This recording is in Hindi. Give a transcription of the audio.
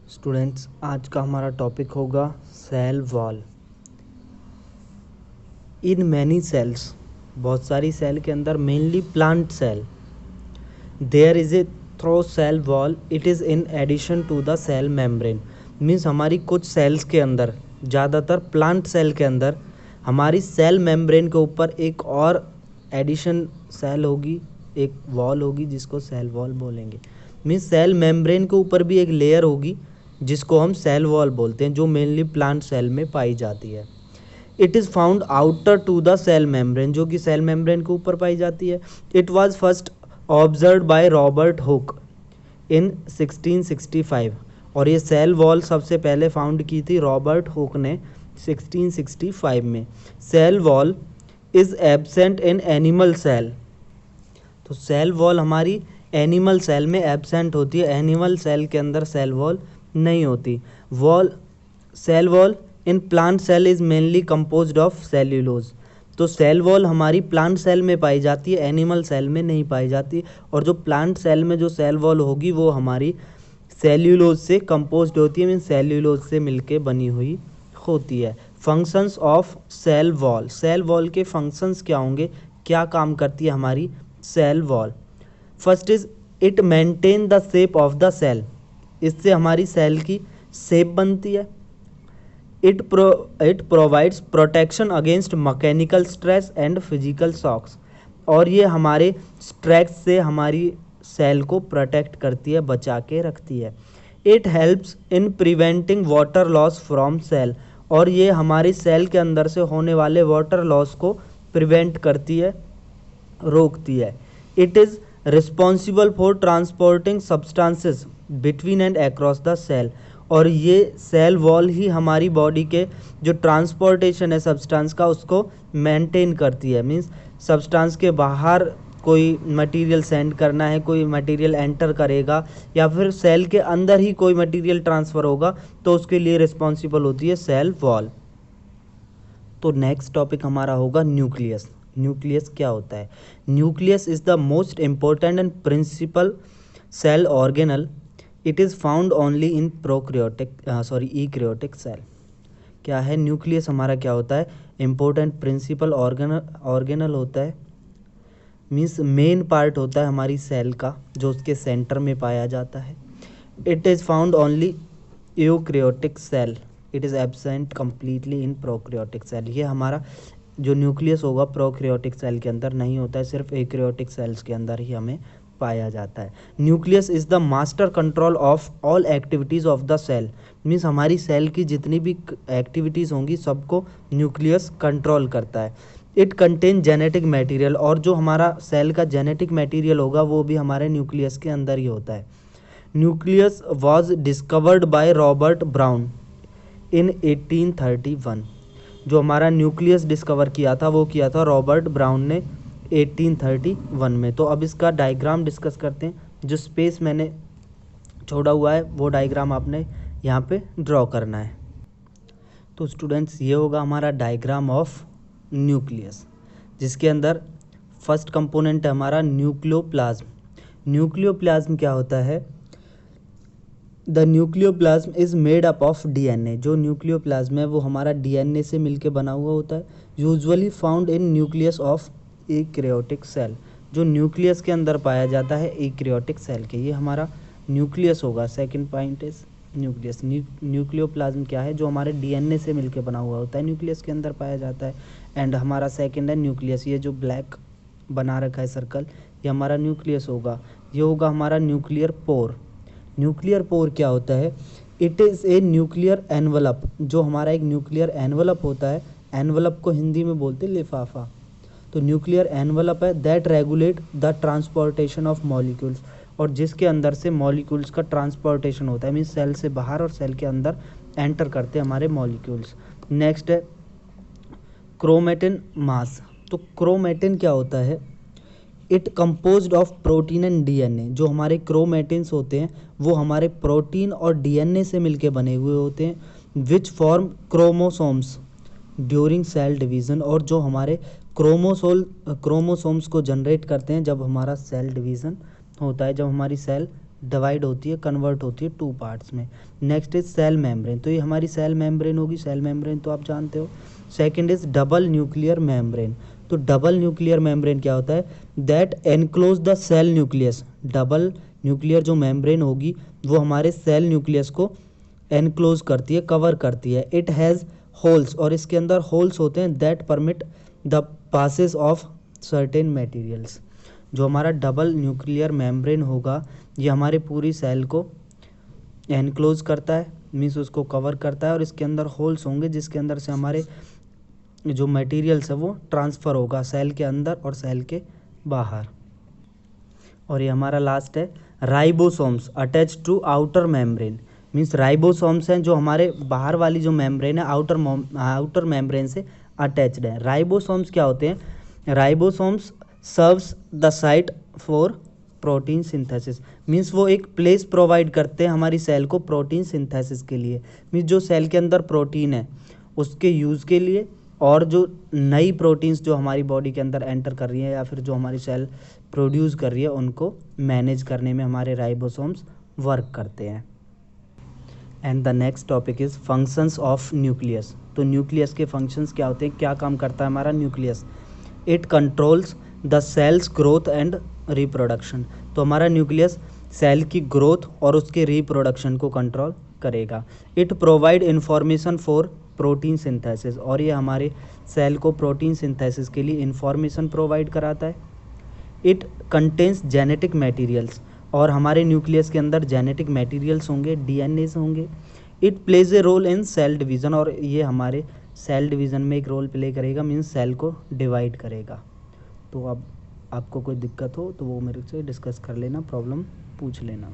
स्टूडेंट्स, आज का हमारा टॉपिक होगा cell wall. In many cells, बहुत सारी सेल के अंदर, mainly plant cell, there is a through cell wall, it is in addition to the cell membrane. Means हमारी कुछ सेल्स के अंदर, ज़्यादातर प्लांट सेल के अंदर, हमारी सेल मेम्ब्रेन के ऊपर एक और एडिशन सेल होगी, एक वॉल होगी जिसको सेल वॉल बोलेंगे। मीन्स सेल मेम्ब्रेन के ऊपर भी एक लेयर होगी जिसको हम सेल वॉल बोलते हैं, जो मेनली प्लांट सेल में पाई जाती है। It is found outer to the cell membrane, जो कि सेल मेम्ब्रेन के ऊपर पाई जाती है। It was first observe by Robert Hooke in 1665, और ये सेल वॉल सबसे पहले फाउंड की थी रॉबर्ट हुक ने 1665 में। Cell wall is absent in animal cell, तो सेल वॉल हमारी एनिमल सेल में एब्सेंट होती है, एनिमल सेल के अंदर सेल वॉल नहीं होती। Cell wall in plant cell is mainly composed of cellulose, तो सेल वॉल हमारी प्लांट सेल में पाई जाती है, एनिमल सेल में नहीं पाई जाती। और जो प्लांट सेल में जो सेल वॉल होगी वो हमारी सेल्यूलोज से कंपोज्ड होती है, मीन सेल्यूलोज से मिलके बनी हुई होती है। Functions of cell wall, cell wall के फंक्शंस क्या होंगे, क्या काम करती है हमारी cell wall. First is it maintain the shape of the cell, इससे हमारी सेल की शेप बनती है। It provides protection against mechanical stress and physical shocks, और ये हमारे स्ट्रेस से हमारी सेल को प्रोटेक्ट करती है, बचा के रखती है। It helps in preventing water loss from cell, और ये हमारी सेल के अंदर से होने वाले वाटर लॉस को प्रिवेंट करती है, रोकती है। It is responsible for transporting substances between and across the cell, और ये सेल वॉल ही हमारी बॉडी के जो ट्रांसपोर्टेशन है सब्सटेंस का, उसको मेंटेन करती है। मीन्स सब्सटेंस के बाहर कोई मटेरियल सेंड करना है, कोई मटेरियल एंटर करेगा, या फिर सेल के अंदर ही कोई मटेरियल ट्रांसफ़र होगा, तो उसके लिए रिस्पॉन्सिबल होती है सेल वॉल। तो नेक्स्ट टॉपिक हमारा होगा न्यूक्लियस। न्यूक्लियस क्या होता है? Nucleus is the most important and principal cell organelle, it is found only in eukaryotic cell. क्या है न्यूक्लियस? हमारा क्या होता है? इम्पोर्टेंट प्रिंसिपल ऑर्गेनल होता है, मीन्स मेन पार्ट होता है हमारी सेल का, जो उसके सेंटर में पाया जाता है। It is found only eukaryotic cell, it is absent completely in prokaryotic cell. ये हमारा जो न्यूक्लियस होगा प्रोक्रियोटिक सेल के अंदर नहीं होता है, सिर्फ यूक्रियोटिक सेल्स के अंदर ही हमें पाया जाता है। Nucleus is the master control of all activities of the cell, means हमारी सेल की जितनी भी एक्टिविटीज़ होंगी सबको न्यूक्लियस कंट्रोल करता है। इट कंटेन जेनेटिक मटेरियल, और जो हमारा सेल का जेनेटिक मटेरियल होगा वो भी हमारे न्यूक्लियस के अंदर ही होता है। Nucleus was discovered by Robert brown इन 1831, जो हमारा न्यूक्लियस डिस्कवर किया था वो किया था रॉबर्ट ब्राउन ने 1831 में। तो अब इसका डायग्राम डिस्कस करते हैं। जो स्पेस मैंने छोड़ा हुआ है वो डायग्राम आपने यहाँ पे ड्रॉ करना है। तो स्टूडेंट्स, ये होगा हमारा डायग्राम ऑफ न्यूक्लियस, जिसके अंदर फर्स्ट कंपोनेंट है हमारा न्यूक्लियोप्लाज्म। न्यूक्लियोप्लाज्म क्या होता है? The nucleoplasm is made up of DNA. जो न्यूक्लियोप्लाज्म है वो हमारा डीएनए से मिलके बना हुआ होता है, usually found in nucleus of eukaryotic cell, जो न्यूक्लियस के अंदर पाया जाता है यूकैरियोटिक सेल के। ये हमारा न्यूक्लियस होगा। Second point is nucleus. Nucleoplasm क्या है? जो हमारे डीएनए से मिलके बना हुआ होता है, न्यूक्लियस के अंदर पाया जाता है। एंड हमारा सेकंड है न्यूक्लियस। ये जो ब्लैक बना रखा है सर्कल, ये हमारा न्यूक्लियस होगा। ये होगा हमारा न्यूक्लियर पोर। न्यूक्लियर पोर क्या होता है? It is a nuclear envelope, जो हमारा एक न्यूक्लियर एनवलप होता है। एनवलप को हिंदी में बोलते हैं लिफाफा। तो न्यूक्लियर एनवलप है that regulate the transportation of molecules, और जिसके अंदर से मॉलिक्यूल्स का ट्रांसपोर्टेशन होता है, मीन्स सेल से बाहर और सेल के अंदर एंटर करते हैं हमारे मॉलिक्यूल्स। नेक्स्ट है क्रोमेटिन मास। तो क्रोमेटिन क्या होता है? It composed of protein and DNA. जो हमारे क्रोमेटिन्स होते हैं वो हमारे प्रोटीन और डीएनए से मिलके बने हुए होते हैं, which form chromosomes during cell division, और जो हमारे क्रोमोसोम्स को जनरेट करते हैं जब हमारा सेल डिवीज़न होता है, जब हमारी सेल डिवाइड होती है, कन्वर्ट होती है 2 पार्ट्स में। नेक्स्ट इज सेल मेम्ब्रेन, तो ये हमारी सेल मेम्ब्रेन होगी, सेल मेम्ब्रेन तो आप जानते हो। Second is double nuclear membrane, तो डबल न्यूक्लियर मेम्ब्रेन क्या होता है, that enclose the cell nucleus. Double nuclear जो मेम्ब्रेन होगी वो हमारे सेल न्यूक्लियस को एनक्लोज करती है, कवर करती है। इट हैज़ होल्स, और इसके अंदर होल्स होते हैं that permit the passes of certain materials. जो हमारा डबल न्यूक्लियर मेम्ब्रेन होगा ये हमारे पूरी सेल को एनक्लोज करता है, मीन्स उसको कवर करता है, और इसके अंदर होल्स होंगे जिसके अंदर से हमारे जो मटेरियल्स है वो ट्रांसफ़र होगा सेल के अंदर और सेल के बाहर। और ये हमारा लास्ट है ribosomes attach to outer membrane, means ribosomes हैं जो हमारे बाहर वाली जो मेम्ब्रेन है आउटर मेम्ब्रेन से अटैच्ड है। राइबोसोम्स क्या होते हैं, ribosomes serves the site for protein synthesis, means वो एक प्लेस प्रोवाइड करते हैं हमारी सेल को प्रोटीन सिंथेसिस के लिए, मीन्स जो सेल के अंदर प्रोटीन है उसके यूज़ के लिए, और जो नई प्रोटीन्स जो हमारी बॉडी के अंदर एंटर कर रही है या फिर जो हमारी सेल प्रोड्यूस कर रही है उनको मैनेज करने में हमारे राइबोसोम्स वर्क करते हैं। And the next topic is functions of nucleus, तो न्यूक्लियस के फंक्शंस क्या होते हैं, क्या काम करता है हमारा nucleus. It controls the cell's growth and reproduction, तो हमारा न्यूक्लियस सेल की ग्रोथ और उसके रिप्रोडक्शन को कंट्रोल करेगा। It provide information for protein synthesis, और ये हमारे सेल को प्रोटीन सिंथेसिस के लिए इंफॉर्मेशन प्रोवाइड कराता है। इट कंटेन्स जेनेटिक मटेरियल्स, और हमारे न्यूक्लियस के अंदर जेनेटिक मटेरियल्स होंगे, डीएनए होंगे। It plays a role in cell division, और ये हमारे सेल डिवीज़न में एक रोल प्ले करेगा, मीन्स सेल को डिवाइड करेगा। तो अब आपको कोई दिक्कत हो तो वो मेरे से डिस्कस कर लेना, प्रॉब्लम पूछ लेना।